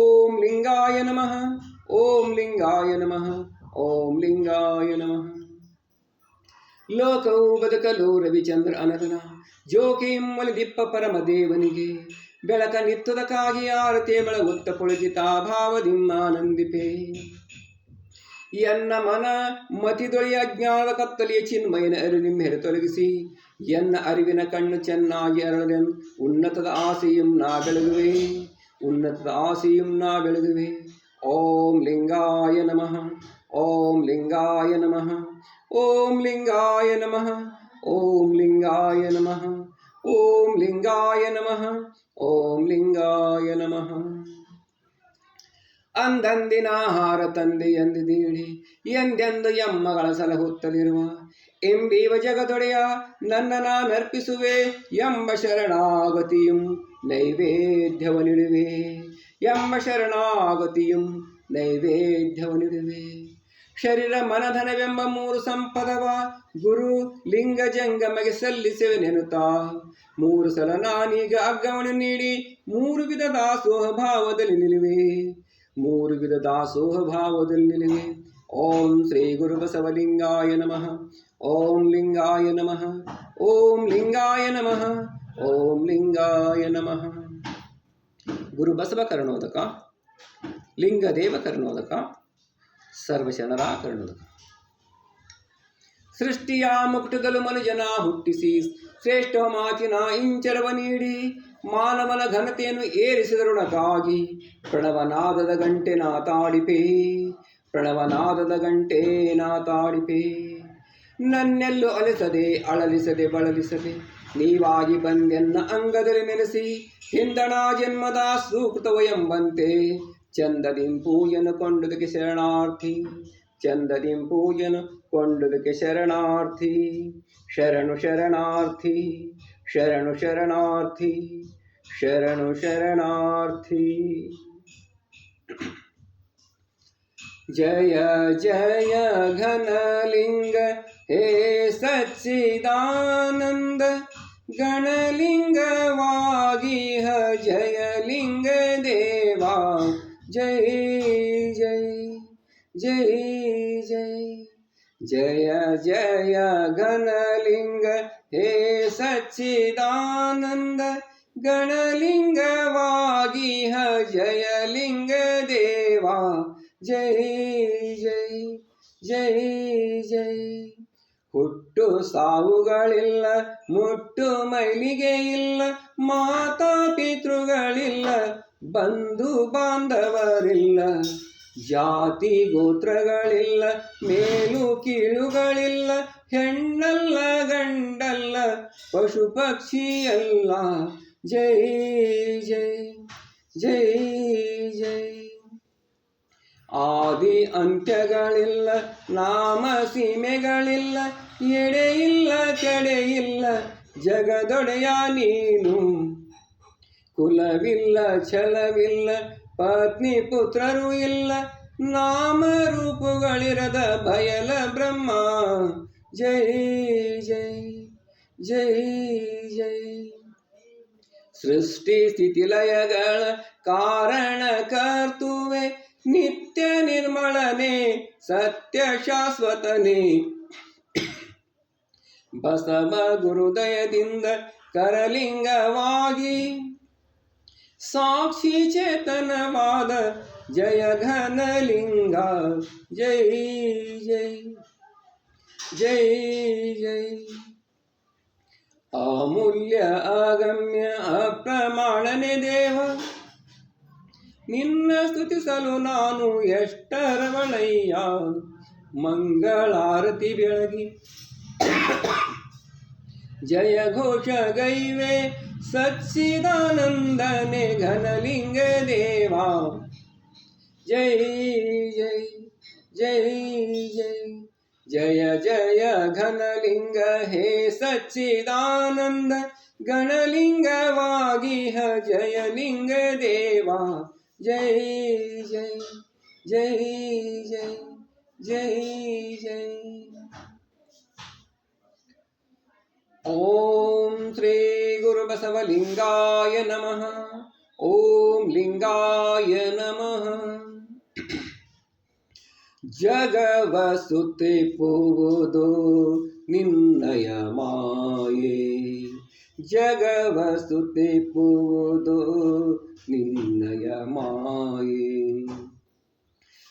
ಓಂ ಲಿಂಗಾಯ ನಮಃ, ಓಂ ಲಿಂಗಾಯ ನಮಃ, ಓಂ ಲಿಂಗಾಯ ನಮಃ. ಲೋಕವು ಬದುಕಲು ರವಿಚಂದ್ರ ಅನರನ ಜೋಕಿಮ್ಮಲಿ ದಿಪ್ಪ ಪರಮದೇವನಿಗೆ ಬೆಳಕ ನಿತ್ತದಕ್ಕಾಗಿ ಆರತಿ ಬೆಳಗುತ್ತ ಪುಳಜಿತಾ ಭಾವದಿಮ್ಮಾನಂದಿಪೆ. ಎನ್ನ ಮನ ಮತಿದೊಳೆಯ ಅಜ್ಞಾನದ ಕತ್ತಲೆಯ ಚಿನ್ಮಯನ ಅರಿವಿನ ತೊಲಗಿಸಿ ಎನ್ನ ಅರಿವಿನ ಕಣ್ಣು ಚೆನ್ನಾಗಿ ಅರಳೆನು ಉನ್ನತದ ಆಸೆಯಂ ನಾ ಬೆಳಗುವೆ, ಉನ್ನತದ ಆಸೆಯಂ ನಾ ಬೆಳಗುವೆ. ಓಂ ಲಿಂಗಾಯ ನಮಃ, ಓಂ ಲಿಂಗಾಯ ನಮಃ, ಓಂ ಲಿಂಗಾಯ ನಮಃ, ಓಂ ಲಿಂಗಾಯ ನಮಃ, ಓಂ ಲಿಂಗಾಯ ನಮಃ, ಓಂ ಲಿಂಗಾಯ ನಮಃ. ಅಂದಂದಿನ ಆಹಾರ ತಂದೆ ಎಂದಿದೀಳಿ ಎಂದೆಂದು ಎಮ್ಮಗಳ ಸಲಹುತ್ತಲಿರುವ ಎಂಬೀವ ಜಗದೊಡೆಯ ನನ್ನ ನಾನರ್ಪಿಸುವೆ ಎಂಬ ಶರಣಾಗತಿಯಂ ನೈವೇದ್ಯವನಿಡುವೆ, ಎಂಬ ಶರಣಾಗತಿಯಂ ನೈವೇದ್ಯವನಿಡುವೆ. ಶರೀರ ಮನಧನವೆಂಬ ಮೂರು ಸಂಪದವ ಗುರು ಲಿಂಗ ಜಂಗಮಗೆ ಸಲ್ಲಿಸುವೆ ನೆನುತ್ತಾ ಮೂರು ಸಲ ನಾನೀಗ ಅಗ್ಗವನ್ನು ನೀಡಿ ಮೂರು ವಿಧ ದಾಸೋಹ ಭಾವದಲ್ಲಿ ನಿಲ್ಲುವೆ, ಮೂರು ವಿಧ ದಾಸೋಹ ಭಾವದಲ್ಲಿ ನಿಲ್ಲುವೆ. ಓಂ ಶ್ರೀ ಗುರು ಬಸವಲಿಂಗಾಯ ನಮಃ, ಓಂ ಲಿಂಗಾಯ ನಮಃ, ಓಂ ಲಿಂಗಾಯ ನಮಃ, ಓಂ ಲಿಂಗಾಯ ನಮಃ. ಗುರು ಬಸವ ಕರ್ಣೋದಕ, ಲಿಂಗದೇವ ಕರ್ಣೋದಕ, ಸರ್ವಶರಣರ ಕರ್ಣೋದಕ. ಸೃಷ್ಟಿಯ ಮುಕ್ತದಲು ಮನುಜನ ಹುಟ್ಟಿಸಿ ಶ್ರೇಷ್ಠ ಮಾತಿನ ಇಂಚರವ ನೀಡಿ ಮಾನವನ ಘನತೆಯನ್ನು ಏರಿಸಿದರುಣಕ್ಕಾಗಿ ಪ್ರಣವನಾದದ ಗಂಟೆ ನಾ ತಾಡಿಪೆ, ಪ್ರಣವನಾದದ ಗಂಟೆ ನಾ ತಾಡಿಪೆ. ನನ್ನೆಲ್ಲೂ ಅಲಿಸದೆ ಅಳಲಿಸದೆ ಬಳಲಿಸದೆ ನೀವಾಗಿ ಬಂದೆನ್ನ ಅಂಗದಲ್ಲಿ ನೆಲೆಸಿ ಹಿಂದಣ ಜನ್ಮದ ಸೂಕ್ತವ ಎಂಬಂತೆ ಚಂದದಿಂ ಪೂಜನ ಕೊಂಡುದಕ್ಕೆ ಶರಣಾರ್ಥಿ, ಚಂದದಿಂ ಪೂಜನ ಕೊಂಡುದಕ್ಕೆ ಶರಣಾರ್ಥಿ. ಶರಣು ಶರಣಾರ್ಥಿ, ಶರಣು ಶರಣಾರ್ಥಿ, ಶರಣು ಶರಣಾರ್ಥಿ. ಜಯ ಜಯ ಘನಲಿಂಗ ಹೇ ಸಚ್ಚಿದಾನಂದ ಗಣಲಿಂಗವಾಗಿಹ ಜಯಲಿಂಗ ದೇವಾ. ಜೈ ಜೈ ಜೈ ಜೈ. ಜಯ ಜಯ ಘನಲಿಂಗ ಹೇ ಸಚ್ಚಿದಾನಂದ ಗಣಲಿಂಗವಾಗಿಹ ಜಯಲಿಂಗ ದೇವಾ. ಜೈ ಜೈ ಜೈ ಜೈ. ಹುಟ್ಟು ಸಾವುಗಳಿಲ್ಲ, ಮುಟ್ಟು ಮೈಲಿಗೆ ಇಲ್ಲ, ಮಾತಾ ಪಿತೃಗಳಿಲ್ಲ, ಬಂಧು ಬಾಂಧವರಿಲ್ಲ, ಜಾತಿ ಗೋತ್ರಗಳಿಲ್ಲ, ಮೇಲು ಕೀಳುಗಳಿಲ್ಲ, ಹೆಣ್ಣಲ್ಲ ಗಂಡಲ್ಲ, ಪಶು ಪಕ್ಷಿಯಲ್ಲ. ಜೈ ಜೈ ಜೈ ಜೈ. ಆದಿ ಅಂತ್ಯಗಳಿಲ್ಲ, ನಾಮ ಸೀಮೆಗಳಿಲ್ಲ, ಎಡೆಯಿಲ್ಲ ಕೆಡೆಯಿಲ್ಲ, ಜಗದೊಡೆಯ ನೀನು. ಕುಲವಿಲ್ಲ ಛಲವಿಲ್ಲ, ಪತ್ನಿ ಪುತ್ರರು ಇಲ್ಲ, ನಾಮರೂಪಗಳಿರದ ಬಯಲ ಬ್ರಹ್ಮ. ಜೈ ಜೈ ಜೈ ಜೈ. ಸೃಷ್ಟಿ ಸ್ಥಿತಿ ಲಯಗಳ ಕಾರಣ ಕರ್ತುವೆ, ನಿತ್ಯ ನಿರ್ಮಳನೆ ಸತ್ಯ ಶಾಶ್ವತನೇ. ಬಸವ ಗುರುದಯದಿಂದ ಕರಲಿಂಗವಾಗಿ ಸಾಕ್ಷಿ ಚೇತನವಾದ ಜಯ ಘನಲಿಂಗ. ಜೈ ಜೈ ಜೈ ಜೈ. ಅಮೂಲ್ಯ ಅಗಮ್ಯ ಅಪ್ರಮಾಣನೆ ದೇವ, ನಿನ್ನ ಸ್ತುತಿಸಲು ನಾನು जय घोष गैवे सच्चिदानंदने घनलिंग देवा जय जय जय जय जय जय घनलिंग हे सच्चिदानंद गणलिंगವಾಗಿಹ जयलिंग देवा जय जय जय जय जय जय ओम श्री गुरुबसवलिंगाय नमः ओम लिंगाय नमः ಜಗವಸುತ್ತಿಪ್ಪುವುದು ನಿನ್ನಯ ಮಾಯೆ ಜಗವಸುತ್ತಿಪ್ಪುವುದು ನಿನ್ನಯ ಮಾಯೆ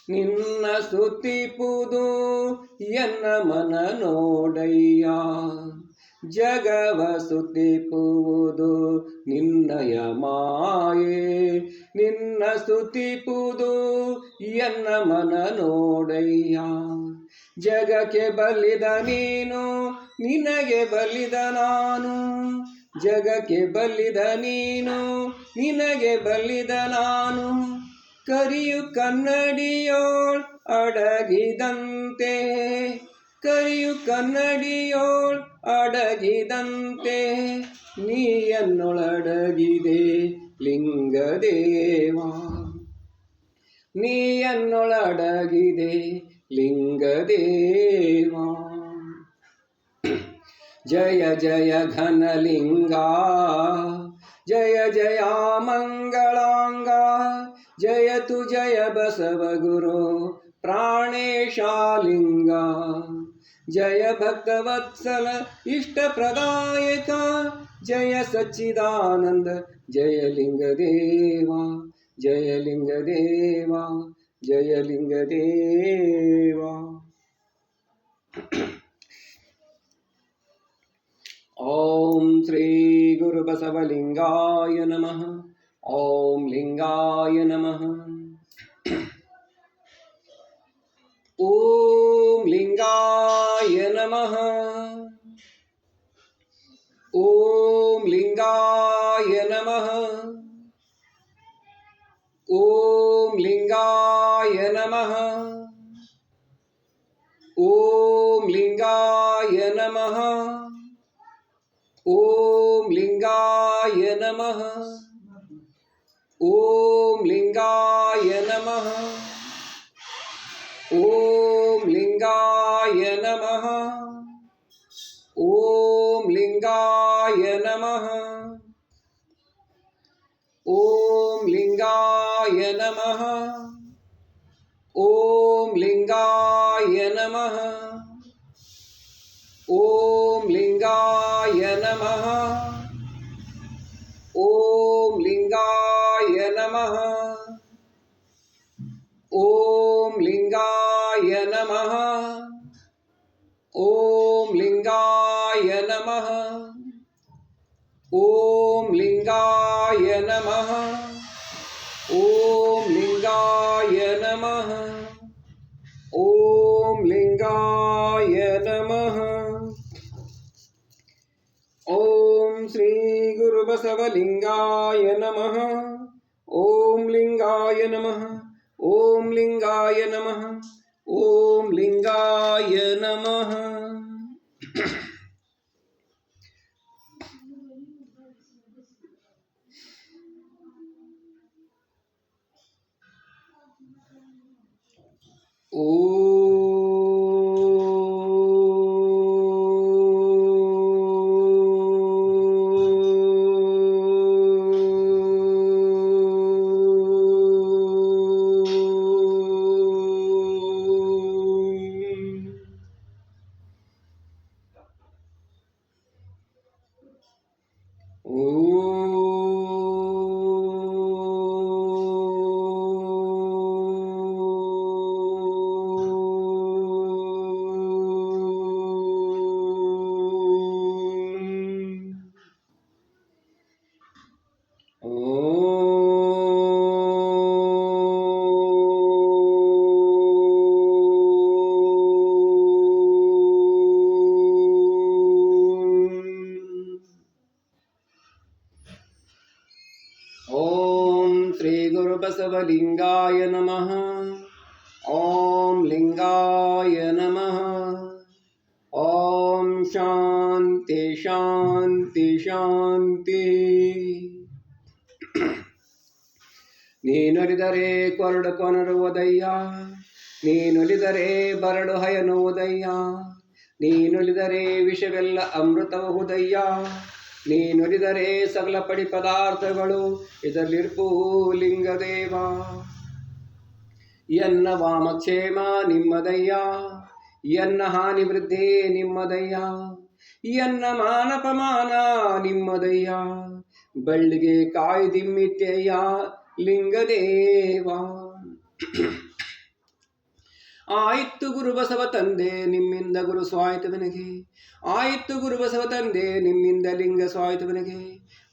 ನಿನ್ನ ಸುತ್ತಿಪ್ಪುದು ಎನ್ನ ಮನ ನೋಡಯ್ಯ ಜಗವ ಸುತ್ತಿಪ್ಪುವುದು ನಿನ್ನಯ ಮಾಯೆ ನಿನ್ನ ಸುತ್ತಿಪ್ಪುದು ಎನ್ನ ಮನ ನೋಡಯ್ಯ ಜಗಕ್ಕೆ ಬಲ್ಲಿದ ನೀನು ನಿನಗೆ ಬಲ್ಲಿದ ನಾನು ಜಗಕ್ಕೆ ಬಲ್ಲಿದ ನೀನು ನಿನಗೆ ಬಲ್ಲಿದ ನಾನು ಕರಿಯು ಕನ್ನಡಿಯೋಳ್ ಅಡಗಿದಂತೆ ಕರಿಯು ಕನ್ನಡಿಯೋಳ್ ಅಡಗಿದಂತೆ ನೀಯನ್ನೊಳಡಗಿದೆ ಲಿಂಗದೇವ ನೀಯನ್ನೊಳಡಗಿದೆ ಲಿಂಗದೇವ ಜಯ ಜಯ ಘನಲಿಂಗ ಜಯ ಜಯ ಮಂಗಳಾಂಗ ಜಯತು ಜಯ ಬಸವ ಗುರು ಪ್ರಾಣೇಶಾಲಿಂಗ जय भक्तवत्सल इष्ट प्रदायक जय सच्चिदानंद जय लिंग देवा जय लिंग देवा जय लिंग देवा ओम श्री गुरु बसवलिंगाय नमः ओम लिंगाय नमः ओम लिंगाय नमः ओम लिंगाय नमः ओम लिंगाय नमः ओम लिंगाय नमः ओम लिंगाय नमः ओम लिंगाय नमः ओम लिंगाय नमः ओम लिंगाय नमः ओम लिंगाय नमः ओम लिंगाय नमः ओम लिंगाय नमः ओम लिंगाय नमः ओम लिंगाय नमः ओम लिंगाय नमः ओम लिंगाय नमः ओम लिंगाय नमः ओम लिंगाय नमः ओम श्री गुरु बसवलिंगाय नमः ओम लिंगाय नमः ओम लिंगाय नमः ओम लिंगाय नमः ಬಸವಲಿಂಗಾಯ ನಮಃ. ಓಂ ಲಿಂಗಾಯ ನಮಃ. ಓಂ ಶಾಂತಿ ಶಾಂತಿ ಶಾಂತಿ. ನೀನೊಲಿದರೆ ಕೊರಡು ಕೊನರುವುದಯ್ಯ, ನೀನೊಲಿದರೆ ಬರಡು ಹಯನುವುದಯ್ಯ, ನೀನೊಲಿದರೆ ವಿಷವೆಲ್ಲ ಅಮೃತಬಹುದಯ್ಯ, ನೀನೊಲಿದರೆ ಸಕಲ ಪಡಿ ಪದಾರ್ಥಗಳು ಇದರಲ್ಲಿರ್ಪು ಲಿಂಗದೇವ. ಎನ್ನ ವಾಮಕ್ಷೇಮ ನಿಮ್ಮದಯ್ಯ, ಎನ್ನ ಹಾನಿ ವೃದ್ಧಿ ನಿಮ್ಮದಯ್ಯ, ಎನ್ನ ಮಾನಪಮಾನ ನಿಮ್ಮದಯ್ಯ, ಬಳ್ಳಿಗೆ ಕಾಯ್ದಿಮ್ಮಿತ್ಯಯ್ಯ ಲಿಂಗದೇವ. ಆಯಿತು ಗುರು ಬಸವ ತಂದೆ ನಿಮ್ಮಿಂದ ಗುರು ಸ್ವಾಯತವನಿಗೆ, ಆಯಿತು ಗುರು ಬಸವ ತಂದೆ ನಿಮ್ಮಿಂದ ಲಿಂಗ ಸ್ವಾಯತವನಿಗೆ,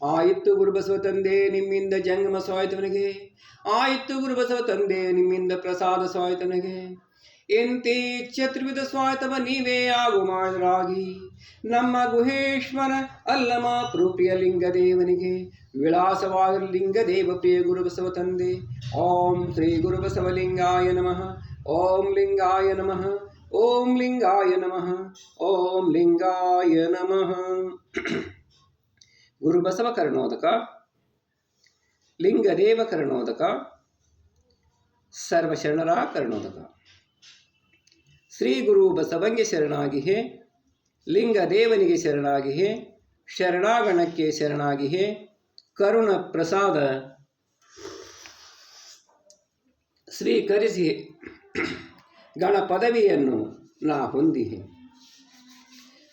ಆಯಿತು ಗುರು ಬಸವ ತಂದೆ ನಿಮ್ಮಿಂದ ಜಂಗಮ ಸ್ವಾಯತವನಿಗೆ, ಆಯಿತು ಗುರು ಬಸವ ತಂದೆ ನಿಮ್ಮಿಂದ ಪ್ರಸಾದ ಸ್ವಾಯತವನಿಗೆ. ಎಂತೆ ಚತುರ್ವಿಧ ಸ್ವಾಯತವ ನೀವೇ ಆಗು ಮಾಡಿರಾಗಿ ನಮ್ಮ ಗುಹೇಶ್ವರ ಅಲ್ಲಮ ಪ್ರಿಯ ಲಿಂಗದೇವನಿಗೆ ವಿಳಾಸವಾದ ಲಿಂಗದೇವ ಪ್ರಿಯ ಗುರು ಬಸವ ತಂದೆ. ಓಂ ಶ್ರೀ ಗುರು ಬಸವಲಿಂಗಾಯ ನಮಃ. ಓಂ ಲಿಂಗಾಯ ನಮಃ. ಓಂ ಲಿಂಗಾಯ ನಮಃ. ಓಂ ಲಿಂಗಾಯ ನಮಃ. ಗುರು ಬಸವ ಕರ್ಣೋದಕ, ಲಿಂಗದೇವ ಕರ್ಣೋದಕ, ಸರ್ವಶರಣರ ಕರ್ಣೋದಕ. ಶ್ರೀ ಗುರು ಬಸವಂಗೆ ಶರಣಾಗಿಹೆ, ಲಿಂಗದೇವನಿಗೆ ಶರಣಾಗಿಹೆ, ಶರಣಾಗಣಕ್ಕೆ ಶರಣಾಗಿಹೆ. ಕರುಣ ಪ್ರಸಾದ ಸ್ವೀಕರಿಸಿ ಗಣ ಪದವಿಯನ್ನು ನಾ ಹೊಂದಿಹೆ,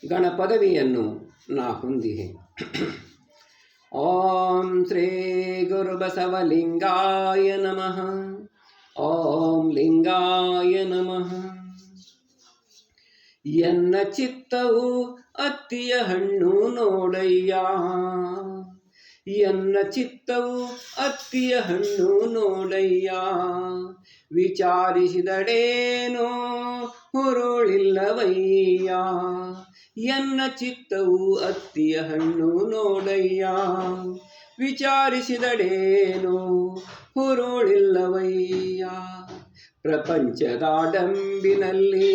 ಗಣ ಪದವಿಯನ್ನು ನಾ ಹೊಂದಿಹೆ. ಓಂ ಶ್ರೀ ಗುರು ಬಸವಲಿಂಗಾಯ ನಮಃ. ಓಂ ಲಿಂಗಾಯ ನಮಃ. ಎನ್ನ ಚಿತ್ತವು ಅತ್ತಿಯ ಹಣ್ಣು ನೋಡಯ್ಯ, ಎನ್ನ ಚಿತ್ತವು ಅತ್ತಿಯ ಹಣ್ಣು ನೋಡಯ್ಯ, ವಿಚಾರಿಸಿದಡೇನೋ ಹುರುಳಿಲ್ಲವಯ್ಯ, ಎನ್ನ ಚಿತ್ತವು ಅತ್ತಿಯ ಹಣ್ಣು ನೋಡಯ್ಯ, ವಿಚಾರಿಸಿದಡೇನೋ ಹುರುಳಿಲ್ಲವಯ್ಯ. ಪ್ರಪಂಚದಾಡಂಬಿನಲ್ಲಿ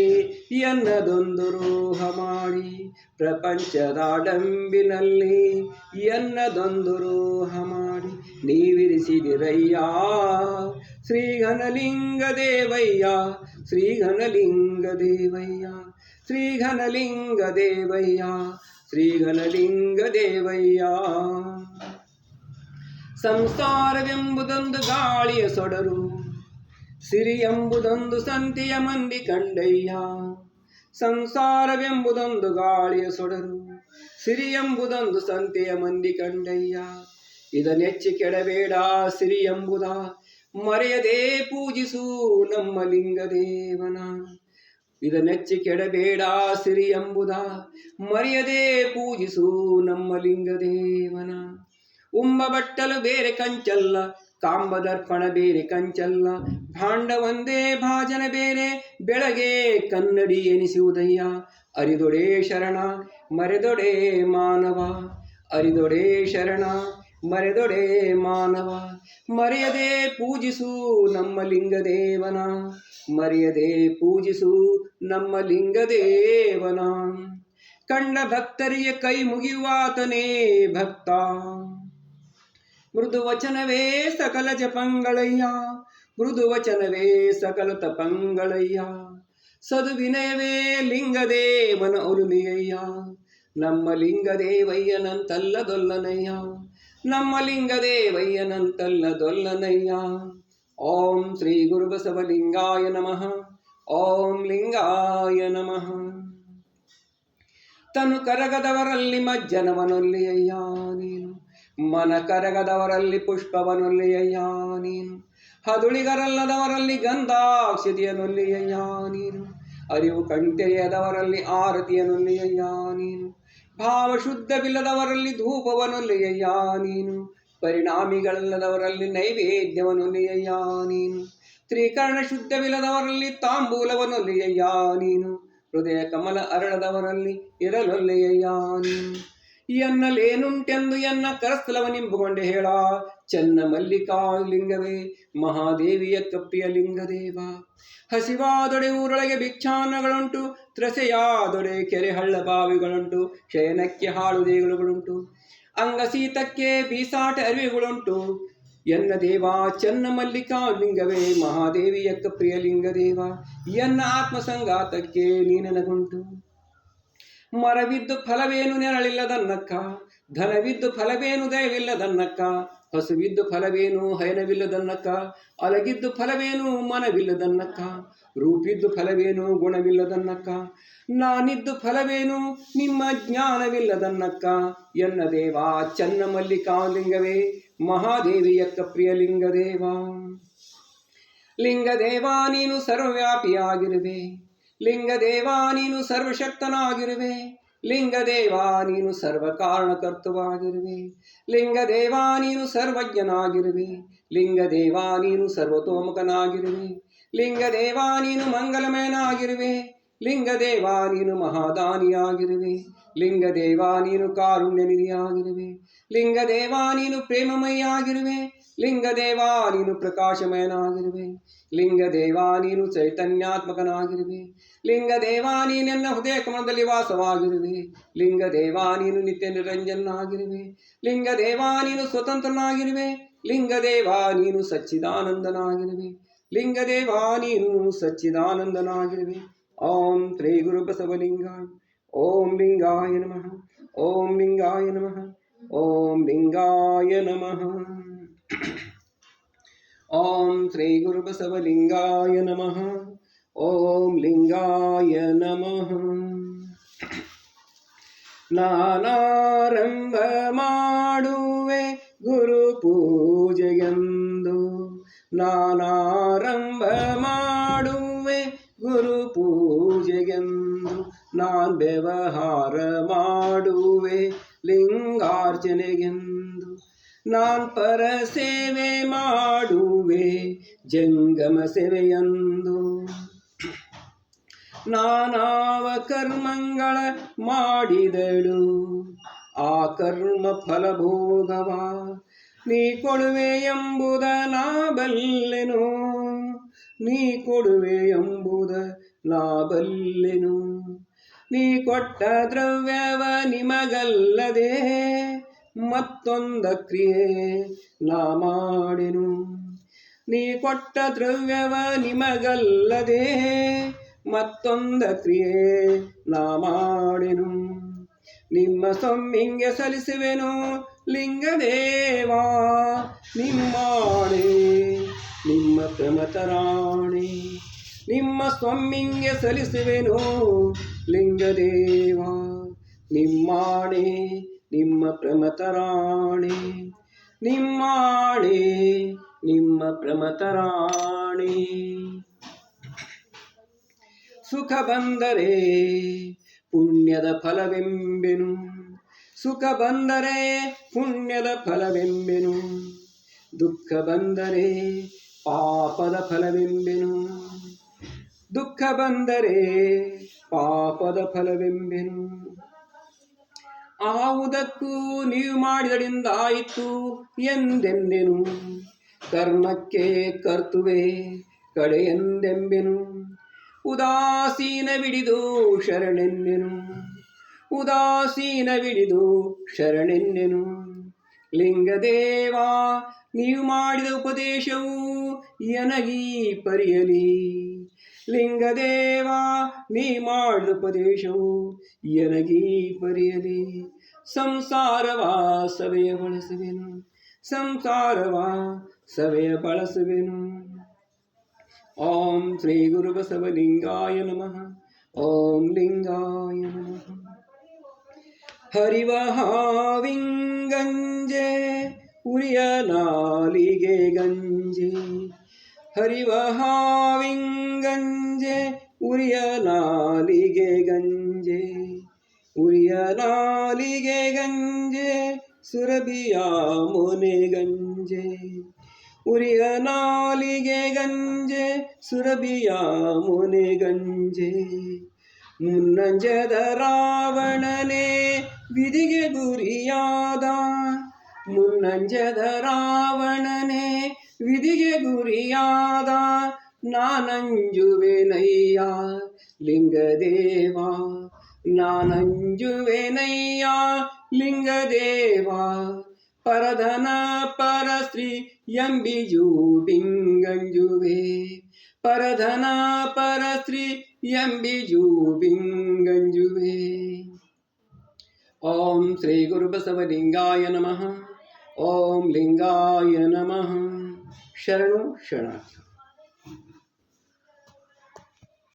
ಎನ್ನದೊಂದು ರೋಹ ಮಾಡಿ, ಪ್ರಪಂಚದಾಡಂಬಿನಲ್ಲಿ ಎನ್ನದೊಂದು ರೋಹ ಮಾಡಿ, ನೀವಿರಿಸಿದಿರಯ್ಯ ಶ್ರೀಘನಲಿಂಗ ದೇವಯ್ಯ, ಶ್ರೀಘನಲಿಂಗ ದೇವಯ್ಯ, ಶ್ರೀಘನಲಿಂಗ ದೇವಯ್ಯ, ಶ್ರೀಘನಲಿಂಗ ದೇವಯ್ಯ. ಸಂಸಾರವೆಂಬುದೊಂದು ಗಾಳಿಯ ಸೊಡರು, ಸಿರಿ ಎಂಬುದೊಂದು ಸಂತೆಯ ಮಂದಿ ಕಂಡಯ್ಯ. ಸಂಸಾರವೆಂಬುದೊಂದು ಗಾಳಿಯ ಸೊಡರು, ಸಿರಿ ಎಂಬುದೊಂದು ಸಂತೆಯ ಮಂದಿ ಕಂಡಯ್ಯ. ಇದನ್ನೆಚ್ಚಿ ಕೆಡಬೇಡ ಸಿರಿ ಎಂಬುದ, ಮರೆಯದೆ ಪೂಜಿಸು ನಮ್ಮ ಲಿಂಗದೇವನ. ಇದನ್ನೆಚ್ಚಿ ಕೆಡಬೇಡ ಸಿರಿ ಎಂಬುದ, ಮರೆಯದೆ ಪೂಜಿಸು ನಮ್ಮ ಲಿಂಗದೇವನ. ಉಂಬ ಬಟ್ಟಲು ಬೇರೆ ಕಂಚಲ್ಲ, ಕಾಂಬದರ್ಪಣ ಬೇರೆ ಕಂಚಲ್ಲ, ಭಾಂಡ ಒಂದೇ ಭಾಜನ ಬೇರೆ, ಬೆಳಗ್ಗೆ ಕನ್ನಡಿ ಎನಿಸುವುದಯ್ಯ. ಅರಿದೊಡೆ ಶರಣ ಮರೆದೊಡೆ ಮಾನವ, ಅರಿದೊಡೆ ಶರಣ ಮರೆದೊಡೆ ಮಾನವ. ಮರೆಯದೆ ಪೂಜಿಸು ನಮ್ಮ ಲಿಂಗದೇವನ, ಮರೆಯದೆ ಪೂಜಿಸು ನಮ್ಮ ಲಿಂಗದೇವನ. ಕಂಡ ಭಕ್ತರಿಗೆ ಕೈ ಮುಗಿಯುವಾತನೇ ಭಕ್ತ, ಮೃದು ವಚನವೇ ಸಕಲ ಜಪಂಗಳಯ್ಯ, ಮೃದು ವಚನವೇ ಸಕಲ ತಪಂಗಳಯ್ಯ. ಸದು ವಿನಯವೇ ಲಿಂಗದೇವನ ಒಲುಮೆಯಯ್ಯ, ನಮ್ಮ ಲಿಂಗದೇವಯ್ಯನಂತಲ್ಲದೊಲ್ಲನಯ್ಯ, ನಮ್ಮ ಲಿಂಗದೇವಯ್ಯನಂತಲ್ಲದೊಲ್ಲನಯ್ಯ. ಓಂ ಶ್ರೀ ಗುರು ಬಸವಲಿಂಗಾಯ ನಮಃ. ಓಂ ಲಿಂಗಾಯ ನಮಃ. ತನು ಕರಗದವರಲ್ಲಿ ಮಜ್ಜನವನೊಲ್ಲಿಯಯ್ಯ ನೀನು, ಮನ ಕರಗದವರಲ್ಲಿ ಪುಷ್ಪವನೊಲ್ಲಿಯಯ್ಯ ನೀನು, ಹದುಳಿಗರಲ್ಲದವರಲ್ಲಿ ಗಂಧಾಕ್ಷತೆಯನೊಲ್ಲಿಯಯ್ಯ ನೀನು, ಅರಿವು ಕಣ್ತೆರೆಯದವರಲ್ಲಿ ಆರತಿಯನೊಲ್ಲಿಯಯ್ಯ ನೀನು, ಭಾವಶುದ್ಧವಿಲ್ಲದವರಲ್ಲಿ ಧೂಪವನೊಲ್ಲಿಯಯ್ಯ ನೀನು, ಪರಿಣಾಮಿಗಳಲ್ಲದವರಲ್ಲಿ ನೈವೇದ್ಯವನೊಲ್ಲಿಯಯ್ಯ ನೀನು, ತ್ರಿಕರಣ ಶುದ್ಧವಿಲ್ಲದವರಲ್ಲಿ ತಾಂಬೂಲವನೊಲ್ಲಿಯಯ್ಯ ನೀನು, ಹೃದಯ ಕಮಲ ಅರಳದವರಲ್ಲಿ ಇರಲೊಲ್ಲೆಯಯ್ಯ ನೀನು, ಎನ್ನಲೇನುಂಟೆಂದು ಎನ್ನ ಕರಸ್ಥಲವ ನಿಂಬುಗೊಂಡೆ ಹೇಳ. ಚೆನ್ನ ಮಲ್ಲಿಕಾಲಿಂಗವೇ ಮಹಾದೇವಿಯ ಕಪ್ಪಿಯ ಲಿಂಗದೇವ. ಹಸಿವಾದೊಡೆ ಊರೊಳಗೆ ಭಿಕ್ಷಾನ್ನಗಳುಂಟು, ತ್ರಸೆಯಾದೊಡೆ ಕೆರೆ ಹಳ್ಳ ಬಾವಿಗಳುಂಟು, ಶಯನಕ್ಕೆ ಹಾಳು ದೇಗುಲಗಳುಂಟು, ಅಂಗಸೀತಕ್ಕೆ ಬೀಸಾಟ ಅರಿವುಗಳುಂಟು. ಎನ್ನ ದೇವ ಚೆನ್ನ ಮಲ್ಲಿಕಾಲಿಂಗವೇ ಮಹಾದೇವಿಯ ಕಪ್ಪಿಯ ಲಿಂಗದೇವ. ಎನ್ನ ಆತ್ಮಸಂಗಾತಕ್ಕೆ ನೀನನಗುಂಟು. ಮರವಿದ್ದು ಫಲವೇನು ನೆರಳಿಲ್ಲದನ್ನಕ್ಕ, ಧನವಿದ್ದು ಫಲವೇನು ದಯವಿಲ್ಲದನ್ನಕ್ಕ, ಹಸುವಿದ್ದು ಫಲವೇನು ಹಯನವಿಲ್ಲದನ್ನಕ್ಕ, ಅಲಗಿದ್ದು ಫಲವೇನು ಮನವಿಲ್ಲದನ್ನಕ್ಕ, ರೂಪಿದ್ದು ಫಲವೇನು ಗುಣವಿಲ್ಲದನ್ನಕ್ಕ, ನಾನಿದ್ದು ಫಲವೇನು ನಿಮ್ಮ ಜ್ಞಾನವಿಲ್ಲದನ್ನಕ್ಕ. ಎನ್ನ ದೇವ ಚೆನ್ನ ಮಲ್ಲಿಕಾಲಿಂಗವೇ ಮಹಾದೇವಿಯ ಕಪ್ರಿಯ ಲಿಂಗದೇವ. ಲಿಂಗದೇವ ನೀನು ಸರ್ವವ್ಯಾಪಿಯಾಗಿರುವೆ, ಲಿಂಗದೇವ ನೀನು ಸರ್ವಶಕ್ತನಾಗಿರುವೆ, ಲಿಂಗದೇವ ನೀನು ಸರ್ವ ಕಾರಣಕರ್ತವಾಗಿರುವೆ, ಲಿಂಗದೇವ ನೀನು ಸರ್ವಜ್ಞನಾಗಿರುವೆ, ಲಿಂಗದೇವ ನೀನು ಸರ್ವತೋಮುಖನಾಗಿರುವೆ, ಲಿಂಗದೇವ ನೀನು ಮಂಗಲಮಯನಾಗಿರುವೆ, ಲಿಂಗದೇವ ನೀನು ಮಹಾದಾನಿಯಾಗಿರುವೆ, ಲಿಂಗದೇವ ನೀನು ಕಾರುಣ್ಯ ನಿಧಿಯಾಗಿರುವೆ, ಲಿಂಗದೇವ ನೀನು ಪ್ರೇಮಮಯಿಯಾಗಿರುವೆ, ಲಿಂಗದೇವ ನೀನು ಪ್ರಕಾಶಮಯನಾಗಿರುವೆ, ಲಿಂಗದೇವ ನೀನು ಚೈತನ್ಯಾತ್ಮಕನಾಗಿರುವೆ, ಲಿಂಗದೇವ ನೀನೆನ್ನ ಹೃದಯ ಕಮಲದಲ್ಲಿ ವಾಸವಾಗಿರುವೆ, ಲಿಂಗದೇವ ನೀನು ನಿತ್ಯ ನಿರಂಜನಾಗಿರುವೆ, ಲಿಂಗದೇವ ನೀನು ಸ್ವತಂತ್ರನಾಗಿರುವೆ, ಲಿಂಗದೇವ ನೀನು ಸಚ್ಚಿದಾನಂದನಾಗಿರುವೆ, ಲಿಂಗದೇವ ನೀನು ಸಚ್ಚಿದಾನಂದನಾಗಿರುವೆ. ಓಂ ಶ್ರೀ ಗುರು ಬಸವಲಿಂಗಾಯ. ಓಂ ಲಿಂಗಾಯ ನಮಃ. ಓಂ ಲಿಂಗಾಯ ನಮಃ. ಓಂ ಲಿಂಗಾಯ ನಮಃ. ಓಂ ಶ್ರೀ ಗುರು ಬಸವಲಿಂಗಾಯ ನಮಃ. ಓಂ ಲಿಂಗಾಯ ನಮಃ. ನಾನಾರಂಭ ಮಾಡುವೆ ಗುರು ಪೂಜೆಗೆಂದು, ನಾನಾರಂಭ ಮಾಡುವೆ ಗುರು ಪೂಜೆಗೆಂದು, ನಾನ್ ವ್ಯವಹಾರ ಮಾಡುವೆ ಲಿಂಗಾರ್ಚನೆಗೆಂದು, ನಾನ್ ಪರ ಸೇವೆ ಮಾಡುವೆ ಜಂಗಮ ಸೇವೆಯಂದು, ನಾನಾವ ಕರ್ಮಗಳ ಮಾಡಿದಳು ಆ ಕರ್ಮ ಫಲಭೋಗವ ನೀ ಕೊಡುವೆ ಎಂಬುದ ನಾ ಬಲ್ಲೆನು, ನೀ ಕೊಡುವೆ ಎಂಬುದ ನಾ ಬಲ್ಲೆನು, ನೀ ಕೊಟ್ಟ ದ್ರವ್ಯವ ನಿಮಗಲ್ಲದೆ ಮತ್ತೊಂದ ಕ್ರಿಯೆ ನಾ ಮಾಡೆನು, ನೀ ಕೊಟ್ಟ ದ್ರವ್ಯವ ನಿಮಗಲ್ಲದೆ ಮತ್ತೊಂದ ಕ್ರಿಯೆ ನಾ ಮಾಡೆನು. ನಿಮ್ಮ ಸೊಮ್ಮಿಂಗೆ ಸಲ್ಲಿಸುವೆನು ಲಿಂಗದೇವ ನಿಮ್ಮಾಣೆ ನಿಮ್ಮ ಪ್ರಮತರಾಣೆ, ನಿಮ್ಮ ಸ್ವಾಮಿಂಗೆ ಸಲ್ಲಿಸುವೆನು ಲಿಂಗದೇವ ನಿಮ್ಮಾಣೆ ನಿಮ್ಮ ಪ್ರಮತರಾಣೆ, ನಿಮ್ಮಾಣೆ ನಿಮ್ಮ ಪ್ರಮತರಾಣೆ. ಸುಖ ಬಂದರೆ ಪುಣ್ಯದ ಫಲವೆಂಬೆನು, ಸುಖ ಬಂದರೆ ಪುಣ್ಯದ ಫಲವೆಂಬೆನು, ದುಃಖ ಬಂದರೆ ಪಾಪದ ಫಲವೆಂಬೆನು, ದುಃಖ ಬಂದರೆ ಪಾಪದ ಫಲವೆಂಬೆನು. ಆವುದಕ್ಕೂ ನೀವು ಮಾಡಿದಡಿಂದಾಯಿತು ಎಂದೆಂದೆನು, ಕರ್ಮಕ್ಕೆ ಕರ್ತುವೆ ಕಡೆಯೆಂದೆಂಬೆನು, ಉದಾಸೀನವಿಡಿದು ಶರಣೆನ್ನೆನು, ಉದಾಸೀನವಿಡಿದು ಶರಣೆನ್ನೆನು. ಲಿಂಗದೇವ ನೀವು ಮಾಡಿದ ಉಪದೇಶವು ಎನಗೀ ಪರಿಯಲಿ, ಲಿಂಗದೇವ ನೀ ಮಾಡಿದ ಉಪದೇಶವು ಎನಗೀ ಪರಿಯಲಿ. ಸಂಸಾರವ ಸವೆಯ ಬಳಸುವೆನು, ಸಂಸಾರವ ಸವೆಯ ಬಳಸುವೆನು. ಓಂ ಶ್ರೀ ಗುರು ಬಸವಲಿಂಗಾಯ ನಮಃ. ಓಂ ಲಿಂಗಾಯ ನಮಃ. ಹರಿವ ಹಾವಿಂಗಂಜೆ ಉರಿಯ ನಾಲಿಗೆ ಗಂಜೆ, ಹರಿವ ಹಾವಿಂಗಂಜೆ ಉರಿಯ ನಾಲಿಗೆ ಗಂಜೆ, ಉರಿಯ ನಾಲಿಗೆ ಗಂಜೆ ಸುರಭಿಯ ಮೊನೆ ಗಂಜೆ, ಉರಿಯ ನಾಲಿಗೆ ಗಂಜೆ ಸುರಭಿಯ ಮೊನೆ ಗಂಜೆ, ಮುನ್ನಂಜದ ರಾವಣನೇ ವಿಧಿಗೆ ಗುರಿಯಾದ, ಮುನ್ನಂಜದ ರಾವಣನೇ ವಿಧಿಗೆ ಗುರಿಯಾದ, ನಾನಂಜುವೆನಯ್ಯ ಲಿಂಗದೇವ, ನಾನಂಜುವೆನಯ್ಯ ಲಿಂಗದೇವ. ಪರಧನ ಪರಸ್ತ್ರೀ ಎಂಬಿಜು ಬಿಂಗಂಜುವೆ, ಪರಧನ ಪರಸ್ತ್ರೀ ಎಂಬಿಜು ಬಿಂಗಂಜುವೆ. ಓಂ ಶ್ರೀ ಗುರುಬಸವಲಿಂಗಾಯ ನಮಃ. ಓಂ ಲಿಂಗಾಯ ನಮಃ. ಶರಣು ಶರಣಾರ್ಥಿ.